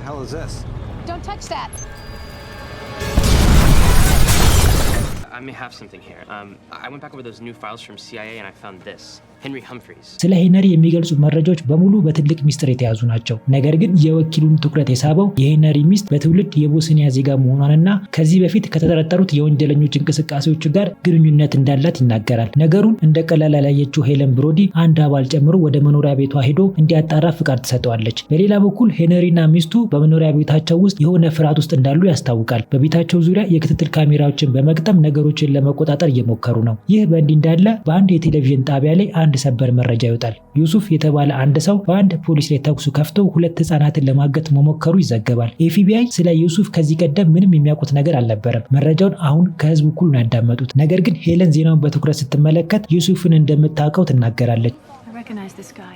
hell is this? Don't touch that. I may have something here. I went back over those new files from CIA and I found this. Henry Humphreys. ስለ ሄነሪ የሚገልጹ መረጃዎች በሙሉ በትልቅ ሚስጥር የተያዙ ናቸው። ነገር ግን የወኪሉን ትኩረት የሳበው የሄነሪ ሚስት በትውልድ የቦስኒያ ዜጋ መሆኗንና ከዚህ በፊት ከተጠረጠሩት የወንጀለኞች እንቅስቃሴዎች ጋር ግንኙነት እንዳላት ይናገራል። ነገሩን እንደ ቀላል ያላየችው ሄለን ብሮዲ አንድ አባል ጨምሮ ወደ መኖሪያ ቤቷ ሄዶ እንዲያጣራ ፍቃድ ትሰጠዋለች። በሌላ በኩል ሄነሪና ሚስቱ በመኖሪያ ቤታቸው ውስጥ የሆነ ፍርሃት ውስጥ እንዳሉ ያስታውቃል። በቤታቸው ዙሪያ የክትትል ካሜራዎችን በመቅጠም ነገሮችን ለመቆጣጠር እየሞከሩ ነው። ይህ በእንዲህ እንዳለ በአንድ የቴሌቪዥን ጣቢያ ላይ አንድ ሰበር መረጃ ይወጣል። ዩሱፍ የተባለ አንድ ሰው በአንድ ፖሊስ ላይ ተኩስ ከፍቶ 2 ህፃናትን ለማገት መሞከሩ ይዘገባል። ኤፍቢአይ ስለ ዩሱፍ ከዚህ ቀደም ምንም የሚያውቁት ነገር አልነበረም። መረጃውን አሁን ከህዝቡ እኩል ነው ያዳመጡት። ነገር ግን ሄለን ዜናውን በትኩረት ስትመለከት ዩሱፍን እንደምታውቀው ትናገራለች። I recognize this guy.